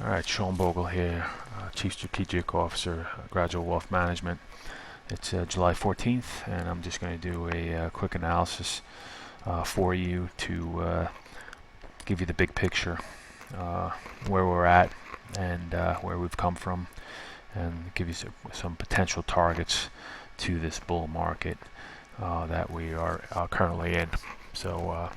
All right, Sean Bogle here, Chief Strategic Officer, Gradual Wealth Management. It's July 14th, and I'm just going to do a quick analysis for you to give you the big picture, where we're at and where we've come from, and give you some potential targets to this bull market that we are currently in. So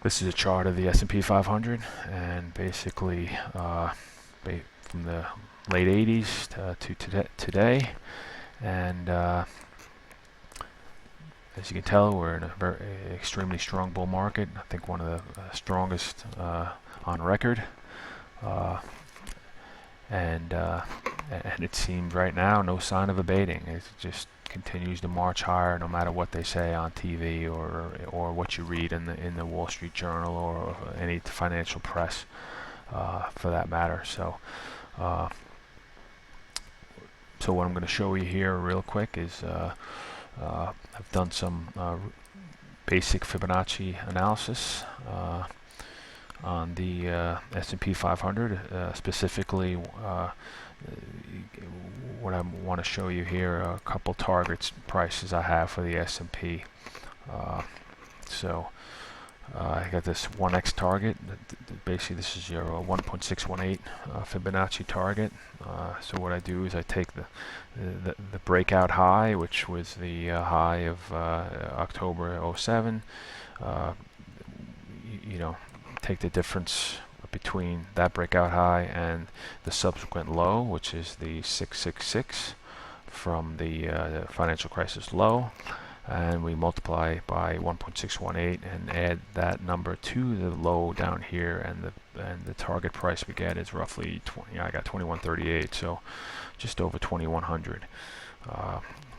this is a chart of the S&P 500, and basically from the late 80s to today, and as you can tell, we're in a very extremely strong bull market. I think one of the strongest on record, and it seems right now no sign of abating. It just continues to march higher, no matter what they say on TV or what you read in the Wall Street Journal or any financial press, for that matter. So what I'm going to show you here real quick is I've done some basic Fibonacci analysis on the S&P 500, specifically what I want to show you here, a couple targets prices I have for the S&P. I got this 1x target. Basically, this is your 1.618 Fibonacci target. So what I do is I take the breakout high, which was the high of October '07. Take the difference between that breakout high and the subsequent low, which is the 666 from the financial crisis low, and we multiply by 1.618 and add that number to the low down here, and the target price we get is roughly 20. I got 2138, so just over 2100.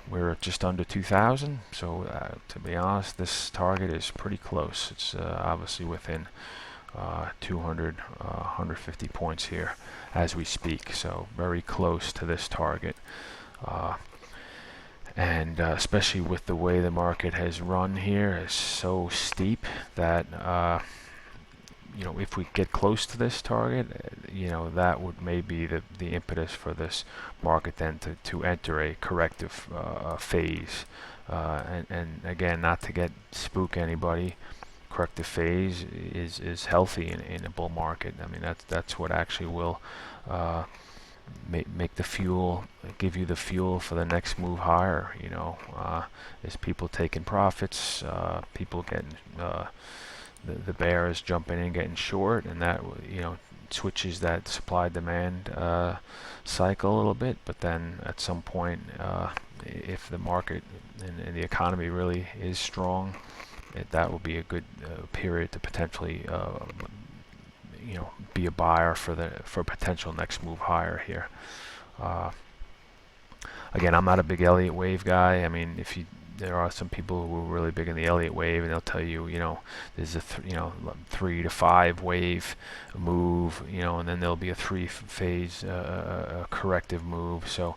We're just under 2000, so to be honest, this target is pretty close. It's obviously within 200, 150 points here as we speak, so very close to this target. And especially with the way the market has run here, is so steep that if we get close to this target, that would maybe the impetus for this market then to enter a corrective phase. And again, not to spook anybody, corrective phase is healthy in a bull market. I mean, that's what actually will make the fuel, give you the fuel for the next move higher. Is people taking profits, people getting the bears jumping in, getting short, and that switches that supply demand cycle a little bit. But then at some point, if the market and the economy really is strong, that will be a good period to potentially be a buyer for potential next move higher here. Again, I'm not a big Elliott wave guy. I mean, there are some people who are really big in the Elliott wave, and they'll tell you, there's a 3 to 5 wave move, and then there'll be a 3-phase corrective move. So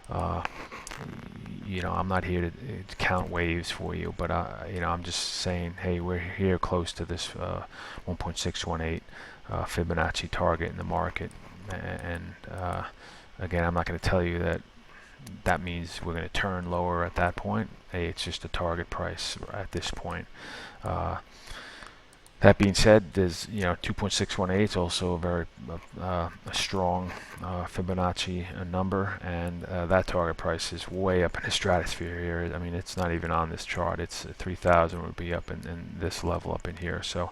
I'm not here to count waves for you, but I'm just saying, hey, we're here close to this 1.618 Fibonacci target in the market, and again, I'm not going to tell you that means we're going to turn lower at that point. Hey, it's just a target price at this point. That being said, there's 2.618 is also a very a strong Fibonacci number, and that target price is way up in the stratosphere here. I mean, it's not even on this chart. It's 3,000 would be up in this level up in here. So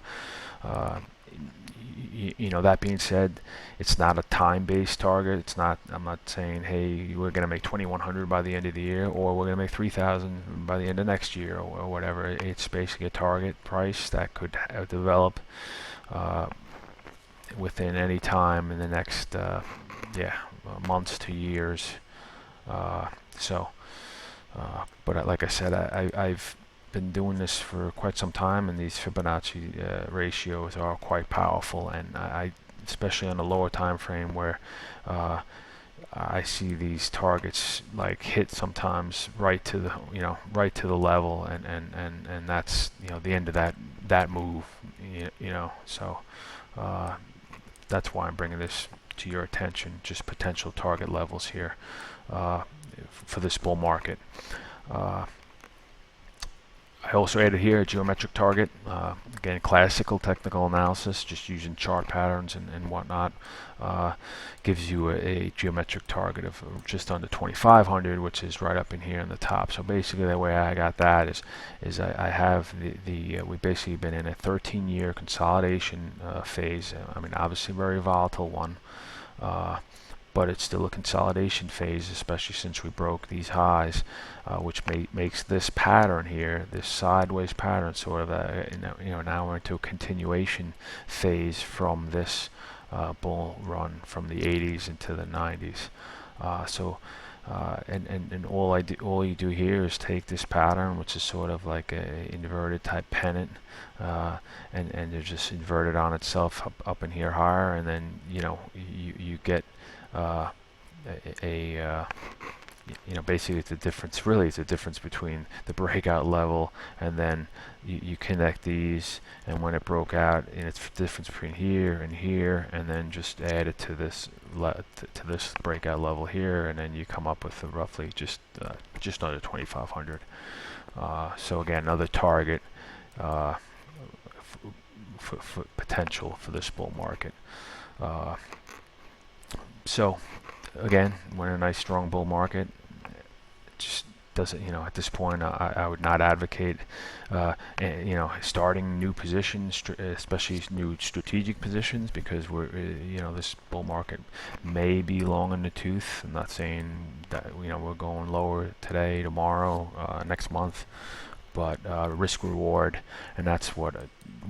that being said, it's not a time-based target. It's not. I'm not saying, hey, we're going to make 2,100 by the end of the year, or we're going to make 3,000 by the end of next year, or whatever. It's basically a target price that could develop within any time in the next months to years. But like I said, I've been doing this for quite some time, and these Fibonacci ratios are quite powerful, and I especially on the lower time frame where I see these targets like hit sometimes right to the level, and that's the end of that move. So that's why I'm bringing this to your attention, just potential target levels here for this bull market. I also added here a geometric target, again classical technical analysis, just using chart patterns and whatnot, gives you a geometric target of just under 2,500, which is right up in here in the top. So basically the way I got that is I have we've basically been in a 13-year consolidation phase. I mean, obviously very volatile one, but it's still a consolidation phase, especially since we broke these highs, which makes this pattern here, this sideways pattern, sort of now we're into a continuation phase from this bull run from the 80s into the 90s. And all you do here is take this pattern, which is sort of like a inverted type pennant, and you just invert it on itself up in here higher, and then you get basically it's the difference. Really, it's the difference between the breakout level, and then you connect these, and when it broke out, and it's the difference between here and here, and then just add it to this breakout level here, and then you come up with roughly just under 2,500. So again, another target for potential for this bull market. So again, we're in a nice strong bull market. It just doesn't, at this point, I would not advocate, starting new positions, especially new strategic positions, because this bull market may be long in the tooth. I'm not saying that, we're going lower today, tomorrow, next month, but risk reward, and that's what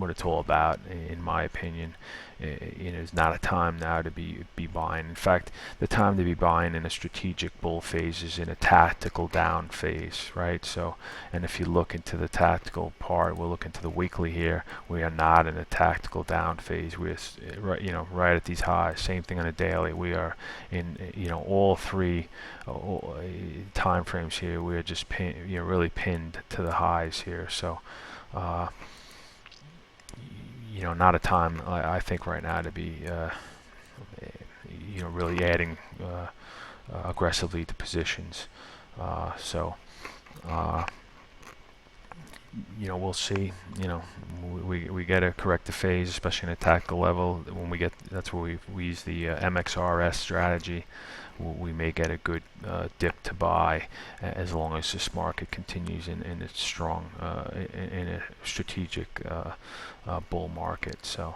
it's all about, in my opinion. It's not a time now to be buying. In fact, the time to be buying in a strategic bull phase is in a tactical down phase, right? So, and if you look into the tactical part, we'll look into the weekly here. We are not in a tactical down phase. We're right at these highs. Same thing on a daily. We are in all three time frames here. We are just really pinned to the highs here. So. Not a time, I think, right now to be, really adding aggressively to positions. We'll see. We get a corrective phase, especially in a tactical level. When we get, that's where we use the MXRS strategy. We may get a good dip to buy as long as this market continues in its strong, in a strategic bull market. So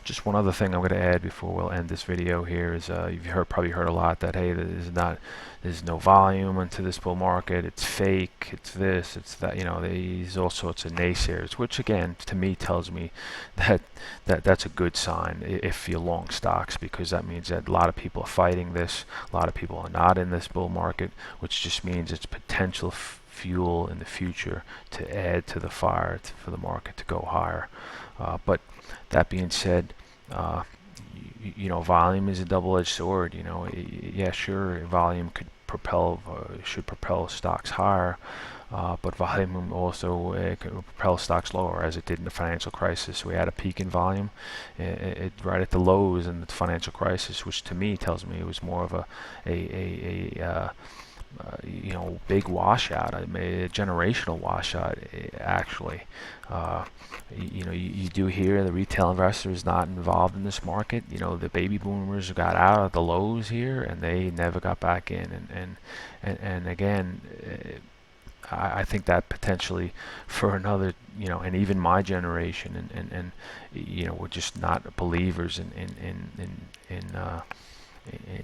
just one other thing I'm going to add before we'll end this video here is you've probably heard a lot that, hey, there's no volume into this bull market, it's fake, it's this, it's that. There's all sorts of naysayers, which again to me tells me that's a good sign if you're long stocks, because that means that a lot of people are fighting this, a lot of people are not in this bull market, which just means it's potential fuel in the future to add to the fire for the market to go higher. But that being said, volume is a double-edged sword. Yeah, sure, volume should propel stocks higher, but volume also can propel stocks lower, as it did in the financial crisis. We had a peak in volume right at the lows in the financial crisis, which to me tells me it was more of a big washout, a generational washout, actually. You do hear the retail investor is not involved in this market. The baby boomers got out of the lows here, and they never got back in. And again, I think that potentially for another, and even my generation, and we're just not believers in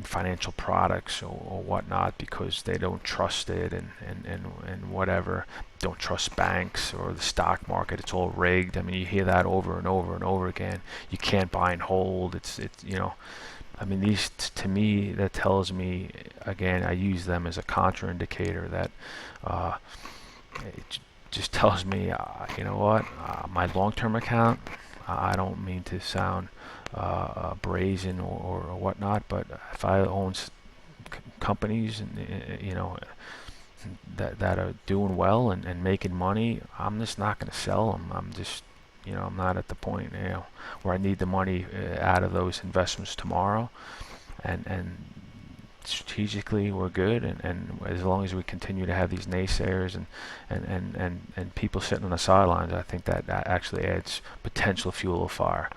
financial products or whatnot, because they don't trust it and whatever, don't trust banks or the stock market. It's all rigged. I mean, you hear that over and over and over again. You can't buy and hold. It's I mean, these, to me, that tells me, again, I use them as a contraindicator, that it just tells me, my long-term account, I don't mean to sound brazen or whatnot, but if I own companies and that are doing well and making money, I'm just not going to sell them. I'm just I'm not at the point where I need the money out of those investments tomorrow, and strategically we're good, and as long as we continue to have these naysayers and people sitting on the sidelines, I think that actually adds potential fuel of fire.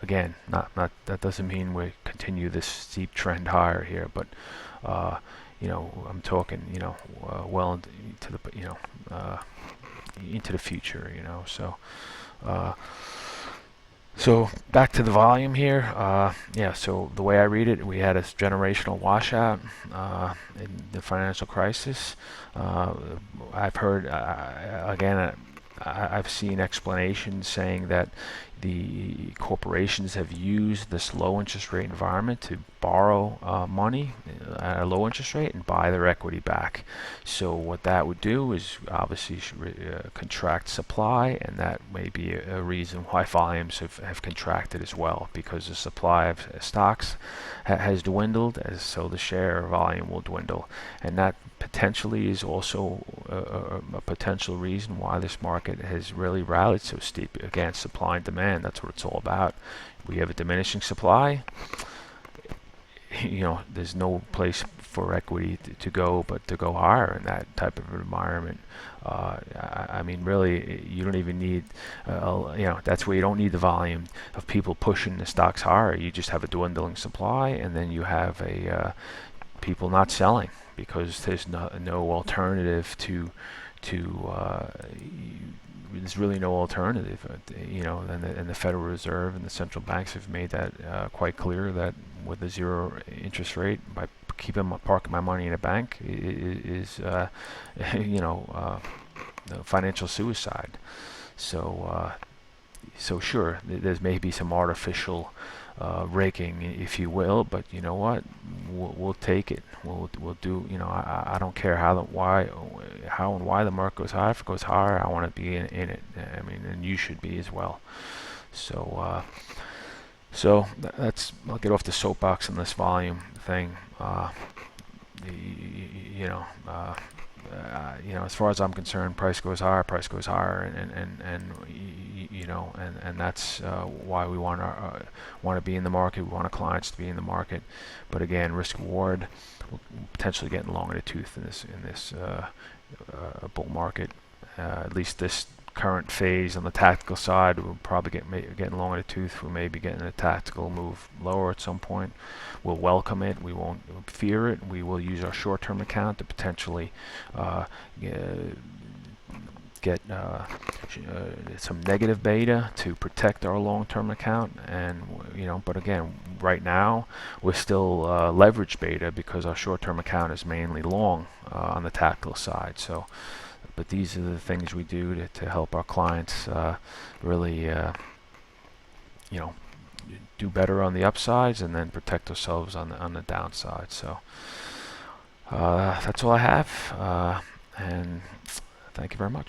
Again, not that doesn't mean we continue this steep trend higher here, but I'm talking well into the into the future, so so back to the volume here. So the way I read it, we had a generational washout in the financial crisis. I've heard again, I've seen explanations saying that the corporations have used this low interest rate environment to borrow money at a low interest rate and buy their equity back. So what that would do is obviously contract supply, and that may be a reason why volumes have contracted as well, because the supply of stocks has dwindled, so the share volume will dwindle, and that potentially is also a potential reason why this market has really rallied so steep. Again, supply and demand, that's what it's all about. We have a diminishing supply. There's no place for equity to go but to go higher in that type of environment. I mean, really, you don't even need, that's where you don't need the volume of people pushing the stocks higher. You just have a dwindling supply, and then you have people not selling because there's no alternative there's really no alternative, and the Federal Reserve and the central banks have made that quite clear, that with a zero interest rate, by parking my money in a bank is financial suicide. So sure, there's maybe some artificial raking, if you will, but you know what? We'll take it. We'll do. I don't care how and why the market goes higher. If it goes higher, I want to be in it. I mean, and you should be as well. So that's. I'll get off the soapbox on this volume thing. As far as I'm concerned, price goes higher, and that's why we want to be in the market. We want our clients to be in the market, but again, risk reward, potentially getting long in the tooth in this bull market. At least this current phase on the tactical side, we'll probably getting long in the tooth. We may be getting a tactical move lower at some point. We'll welcome it. We won't fear it. We will use our short-term account to potentially get some negative beta to protect our long-term account, and but again, right now we're still leverage beta because our short-term account is mainly long on the tactical side. So, but these are the things we do to help our clients really do better on the upsides, and then protect ourselves on the downside. So that's all I have, and thank you very much.